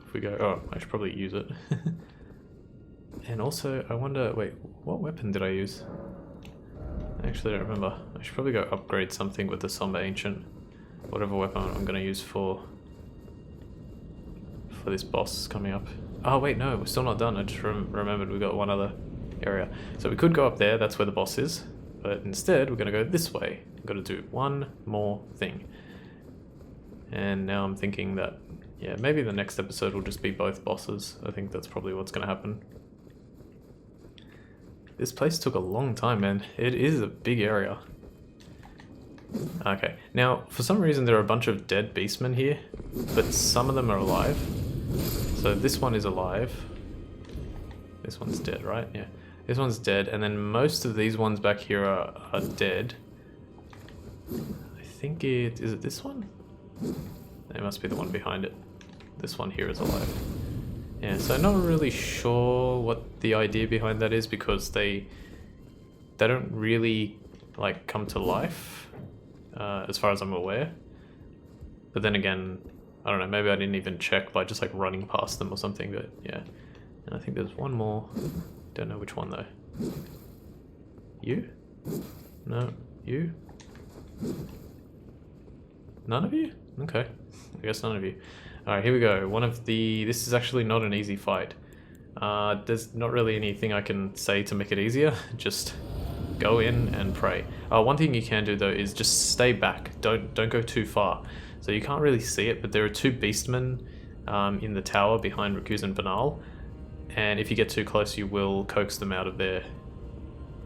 if we go, oh, I should probably use it. And also, I wonder, wait, what weapon did I use? I actually don't remember. I should probably go upgrade something with the Somber Ancient. Whatever weapon I'm going to use for this boss coming up. Oh wait, no, we're still not done. I just remembered we got one other area. So we could go up there, that's where the boss is. But instead, we're going to go this way. We've got to do one more thing. And now I'm thinking that, yeah, maybe the next episode will just be both bosses. I think that's probably what's going to happen. This place took a long time, man. It is a big area. Okay, now, for some reason there are a bunch of dead beastmen here, but some of them are alive. So this one is alive. This one's dead, right? Yeah. This one's dead, and then most of these ones back here are dead. I think is it this one? It must be the one behind it. This one here is alive. Yeah, so I'm not really sure what the idea behind that is, because they don't really like come to life, as far as I'm aware. But then again, I don't know, maybe I didn't even check by just like running past them or something, but yeah. And I think there's one more. Don't know which one though. You? No. You? None of you? Okay. I guess none of you. Alright, here we go. This is actually not an easy fight. There's not really anything I can say to make it easier. Just go in and pray. One thing you can do though is just stay back. Don't go too far. So you can't really see it, but there are two beastmen in the tower behind Recuse and Banal. And if you get too close, you will coax them out of their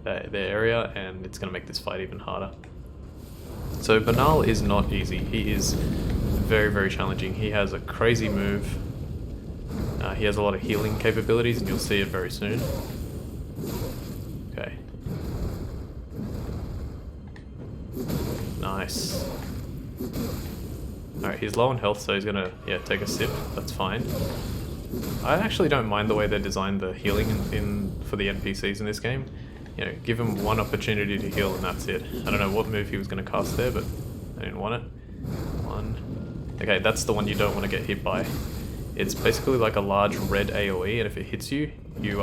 area, and it's going to make this fight even harder. So Banal is not easy. He is very, very challenging. He has a crazy move. He has a lot of healing capabilities, and you'll see it very soon. Okay. Nice. Alright, he's low on health, so he's gonna, yeah, take a sip. That's fine. I actually don't mind the way they designed the healing for the NPCs in this game. You know, give him one opportunity to heal and that's it. I don't know what move he was going to cast there, but I didn't want it. One. Okay, that's the one you don't want to get hit by. It's basically like a large red AoE, and if it hits you, you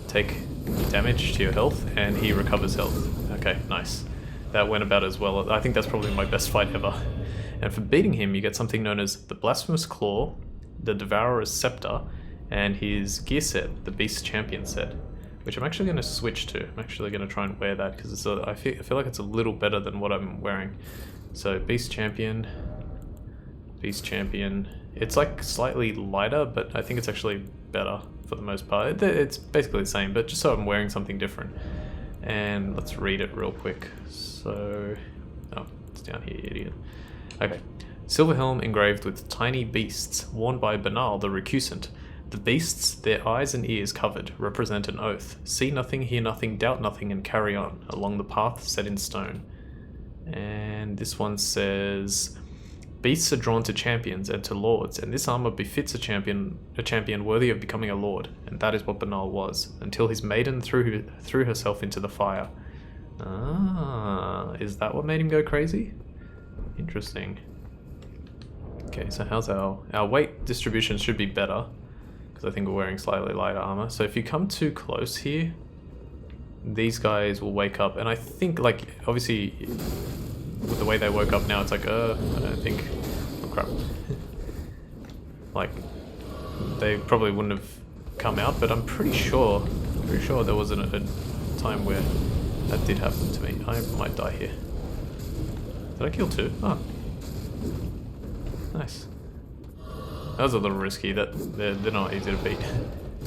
take damage to your health, and he recovers health. Okay, nice. That went about as well. I think that's probably my best fight ever. And for beating him, you get something known as the Blasphemous Claw, the Devourer's Scepter, and his gear set, the Beast Champion set, which I'm actually going to switch to. I'm actually going to try and wear that because I feel like it's a little better than what I'm wearing. So Beast Champion. It's like slightly lighter, but I think it's actually better for the most part. It's basically the same, but just so I'm wearing something different. And let's read it real quick. So, oh, it's down here, idiot. Okay. Silver helm engraved with tiny beasts, worn by Banal the Recusant. The beasts, their eyes and ears covered, represent an oath. See nothing, hear nothing, doubt nothing, and carry on, along the path set in stone. And this one says, beasts are drawn to champions and to lords, and this armor befits a champion worthy of becoming a lord, and that is what Banal was, until his maiden threw herself into the fire. Ah, is that what made him go crazy? Interesting. Okay, so how's our weight distribution should be better, because I think we're wearing slightly lighter armor. So if you come too close here, these guys will wake up, and I think, like, obviously with the way they woke up now, it's like, I don't think crap. Like, they probably wouldn't have come out, but I'm pretty sure there was a time where that did happen to me. I might die here. Did I kill 2? Oh. Nice. That was a little risky. They're not easy to beat.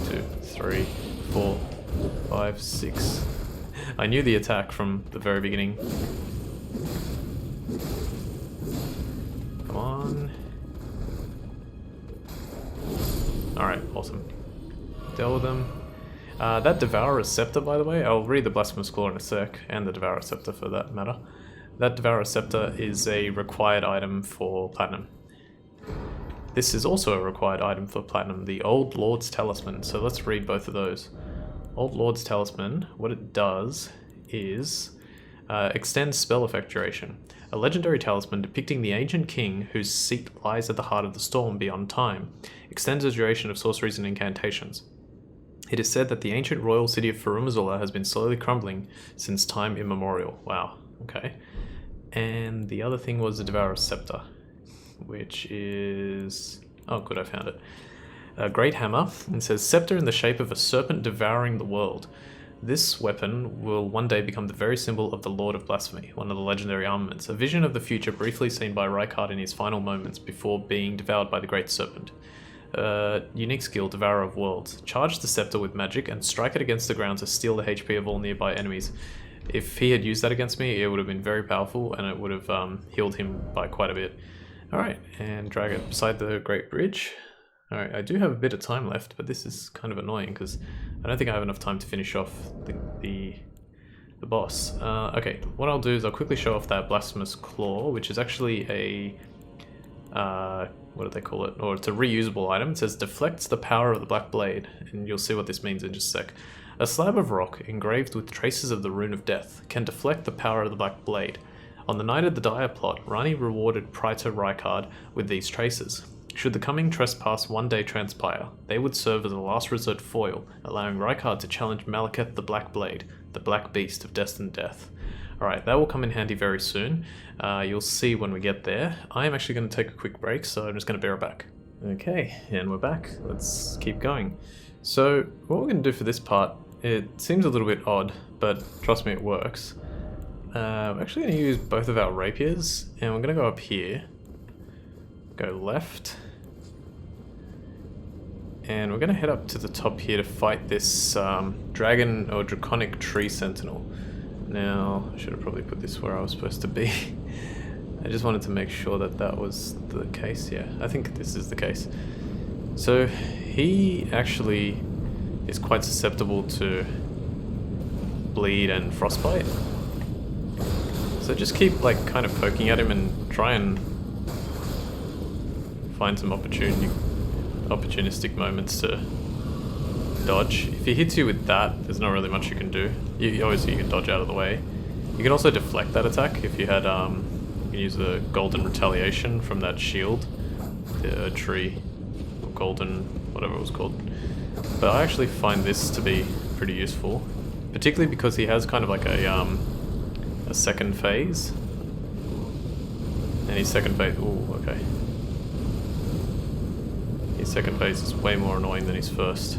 2, 3, 4, 5, 6. I knew the attack from the very beginning. Come on. Alright, awesome. Deal with them. That Devourer's Scepter, by the way, I'll read the Blasphemous Claw in a sec, and the Devourer's Scepter for that matter. That Devourer's Scepter is a required item for Platinum. This is also a required item for Platinum, the Old Lord's Talisman, so let's read both of those. Old Lord's Talisman, what it does is extends spell effect duration. A legendary talisman depicting the ancient king whose seat lies at the heart of the storm beyond time. Extends the duration of sorceries and incantations. It is said that the ancient royal city of Farum Azula has been slowly crumbling since time immemorial. Wow, okay. And the other thing was the Devourer's Scepter, which is... oh good, I found it. A great hammer. It says, scepter in the shape of a serpent devouring the world. This weapon will one day become the very symbol of the Lord of Blasphemy, one of the legendary armaments, a vision of the future briefly seen by Rykard in his final moments before being devoured by the great serpent. Unique skill, Devourer of Worlds. Charge the scepter with magic and strike it against the ground to steal the HP of all nearby enemies. If he had used that against me, it would have been very powerful and it would have healed him by quite a bit. Alright, and drag it beside the Great Bridge. Alright, I do have a bit of time left, but this is kind of annoying because I don't think I have enough time to finish off the boss. Okay, what I'll do is I'll quickly show off that Blasphemous Claw, which is actually a... what do they call it? Or it's a reusable item. It says deflects the power of the Black Blade, and you'll see what this means in just a sec. A slab of rock engraved with traces of the Rune of Death can deflect the power of the Black Blade. On the night of the dire plot, Rani rewarded Praetor Rykard with these traces. Should the coming trespass one day transpire, they would serve as a last resort foil, allowing Rykard to challenge Malekith the Black Blade, the Black Beast of Destined Death. Alright, that will come in handy very soon. You'll see when we get there. I am actually going to take a quick break, so I'm just going to be right back. Okay, and we're back. Let's keep going. So, what we're going to do for this part, it seems a little bit odd, but trust me, it works. We're actually going to use both of our rapiers, and we're going to go up here, go left, and we're going to head up to the top here to fight this dragon or draconic tree sentinel. Now, I should have probably put this where I was supposed to be. I just wanted to make sure that that was the case. Yeah, I think this is the case. So he actually is quite susceptible to bleed and frostbite. So just keep like kind of poking at him and try and find some opportunistic moments to dodge. If he hits you with that, there's not really much you can do. Obviously you can dodge out of the way. You can also deflect that attack if you had, you can use the golden retaliation from that shield, the tree, or golden, whatever it was called. But I actually find this to be pretty useful, particularly because he has kind of like a second phase. And his second phase, ooh, okay. His second phase is way more annoying than his first.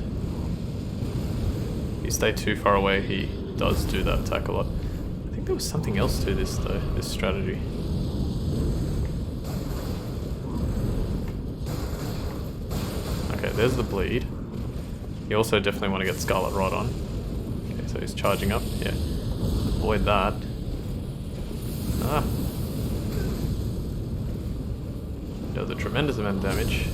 If you stay too far away, he does do that attack a lot. I think there was something else to this though, this strategy. Okay, there's the bleed. You also definitely want to get Scarlet Rod on. Okay, so he's charging up, yeah. Avoid that. Ah. Does a tremendous amount of damage.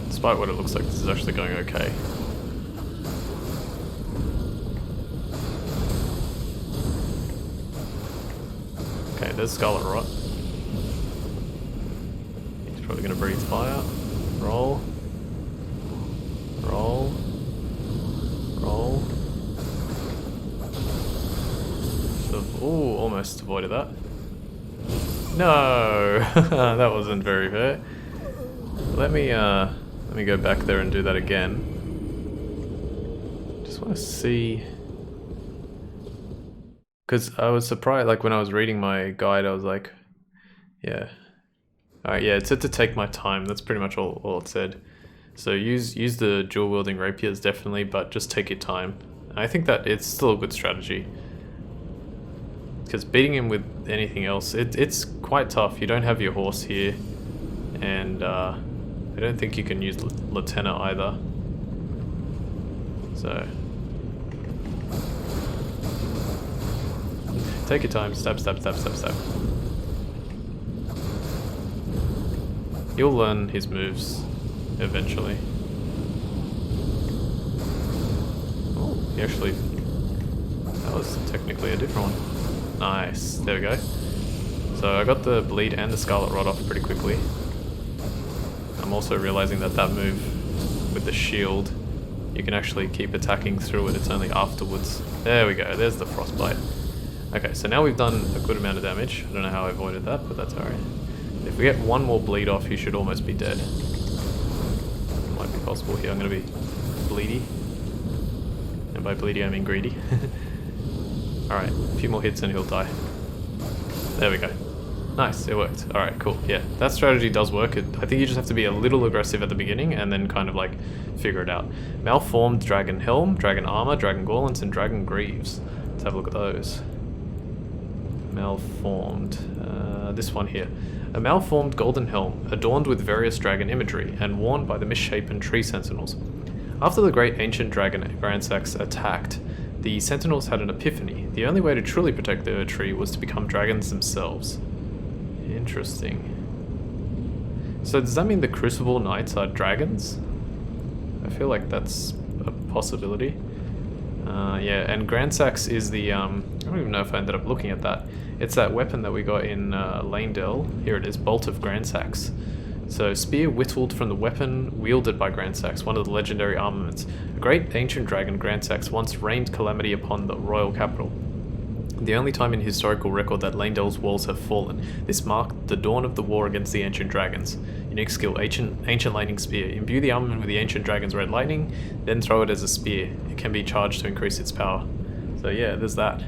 Despite what it looks like, this is actually going okay. Okay, there's Scarlet Rot. He's probably going to breathe fire. Roll. Roll. Roll. Ooh, almost avoided that. No! That wasn't very fair. Let me go back there and do that again. Just want to see... Because I was surprised, like when I was reading my guide, I was like, yeah. Alright, yeah, it said to take my time. That's pretty much all it said. So use the dual wielding rapiers definitely, but just take your time. I think that it's still a good strategy. Because beating him with anything else, it's quite tough. You don't have your horse here, and I don't think you can use Lieutenant either. So take your time, stab, stab, stab, stab, stab. You'll learn his moves eventually. Oh, he actually... That was technically a different one. Nice, there we go. So I got the bleed and the scarlet rod off pretty quickly. I'm also realizing that that move with the shield, you can actually keep attacking through it, it's only afterwards. There we go, there's the frostbite. Okay, so now we've done a good amount of damage. I don't know how I avoided that, but that's alright. If we get one more bleed off, he should almost be dead. Might be possible here, I'm gonna be bleedy. And by bleedy I mean greedy. Alright, a few more hits and he'll die. There we go. Nice, it worked. Alright, cool. Yeah, that strategy does work. I think you just have to be a little aggressive at the beginning and then kind of like figure it out. Malformed Dragon Helm, Dragon Armor, Dragon Gauntlets, and Dragon Greaves. Let's have a look at those. Malformed. This one here. A malformed golden helm, adorned with various dragon imagery, and worn by the misshapen tree sentinels. After the great ancient dragon Grandsax attacked, the sentinels had an epiphany. The only way to truly protect their tree was to become dragons themselves. Interesting. So does that mean the Crucible Knights are dragons? I feel like that's a possibility. Yeah, and Grandsax is the, I don't even know if I ended up looking at that. It's that weapon that we got in Lanedale. Here it is, Bolt of Grandsax. So, spear whittled from the weapon wielded by Grandsax, one of the legendary armaments. A great ancient dragon, Grandsax, once rained calamity upon the royal capital. The only time in historical record that Lanedale's walls have fallen. This marked the dawn of the war against the ancient dragons. Unique skill, ancient lightning spear. Imbue the armament with the ancient dragon's red lightning, then throw it as a spear. It can be charged to increase its power. So yeah, there's that.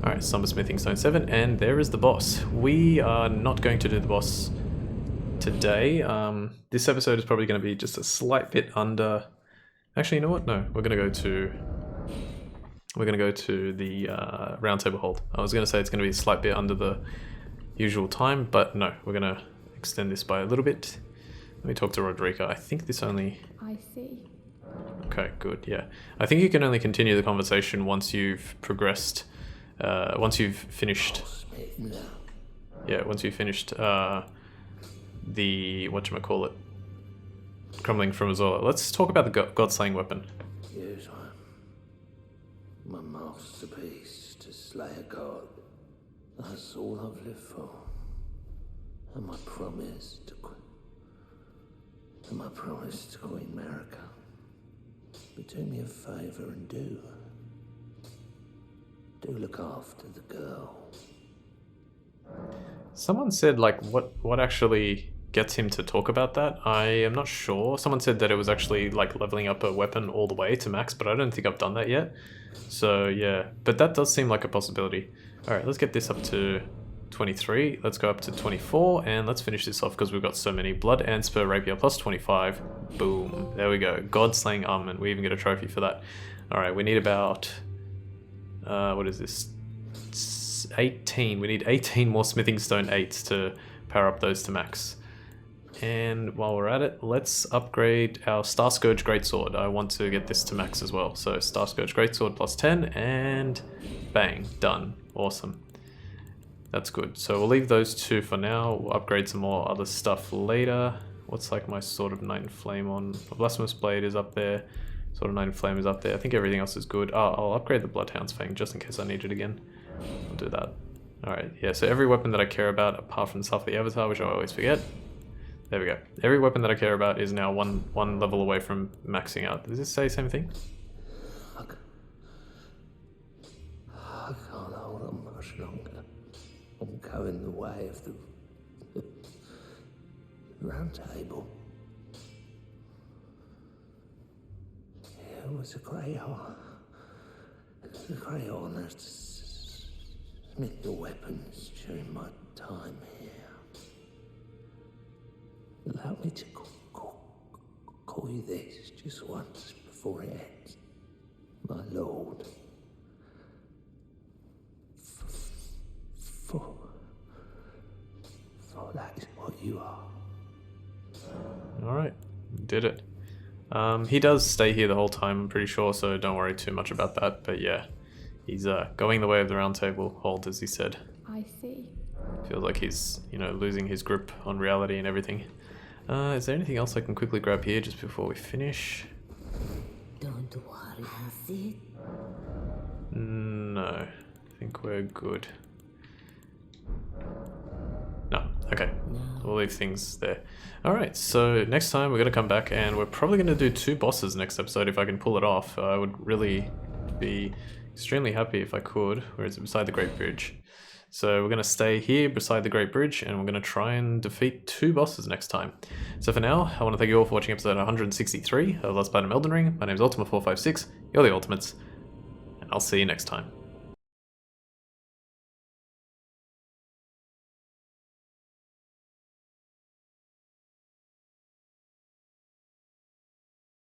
Alright, Summersmithing Stone 7, and there is the boss. We are not going to do the boss today. This episode is probably going to be just a slight bit under... Actually, you know what? No, we're going to go to the round table hold. I was going to say it's going to be a slight bit under the usual time, but no, we're going to extend this by a little bit. Let me talk to Rodrika. I think this only...
I see.
Okay, good, yeah. I think you can only continue the conversation once you've progressed, once you've finished... Yeah, once you've finished the, whatchamacallit, Crumbling Farum Azula. Let's talk about the God-slaying weapon.
Yes, my masterpiece to slay a god. That's all I've lived for. And my promise to Queen Marika. But do me a favour and do look after the girl.
Someone said, like, what actually gets him to talk about that? I am not sure. Someone said that it was actually, like, leveling up a weapon all the way to max, but I don't think I've done that yet. So, yeah. But that does seem like a possibility. Alright, let's get this up to 23. Let's go up to 24, and let's finish this off because we've got so many. Blood and Spur Rapier plus 25. Boom. There we go. God-slaying Armament. We even get a trophy for that. Alright, we need about... what is this? 18. We need 18 more Smithing Stone 8s to power up those to max. And while we're at it, let's upgrade our Star Scourge Greatsword. I want to get this to max as well. So Star Scourge Greatsword plus 10 and bang, done. Awesome. That's good. So we'll leave those two for now. We'll upgrade some more other stuff later. What's like my Sword of Night and Flame on? The Blasphemous Blade is up there. Sword of Night and Flame is up there. I think everything else is good. Oh, I'll upgrade the Bloodhound's Fang just in case I need it again. I'll do that. Alright, yeah, so every weapon that I care about, apart from the stuff the Avatar, which I always forget. There we go. Every weapon that I care about is now one level away from maxing out. Does this say the same thing?
I can't hold on much longer. I'm going the way of the round table. It was a grey horn. The grey horn has smith your weapons during my time here. Allow me to call you this just once before it ends. My lord. For that is what you are.
Alright, did it. He does stay here the whole time, I'm pretty sure, so don't worry too much about that. But yeah, he's going the way of the round table hold, as he said.
I see.
Feels like he's, you know, losing his grip on reality and everything. Is there anything else I can quickly grab here just before we finish?
Don't worry, has it?
No, I think we're good. No, okay. We'll leave things there. Alright, so next time we're going to come back and we're probably going to do 2 bosses next episode if I can pull it off. I would really be extremely happy if I could, where it's beside the Great Bridge. So we're going to stay here beside the Great Bridge and we're going to try and defeat 2 bosses next time. So for now, I want to thank you all for watching episode 163 of Let's Play Elden Ring. My name is Ultima456, you're the Ultimates, and I'll see you next time.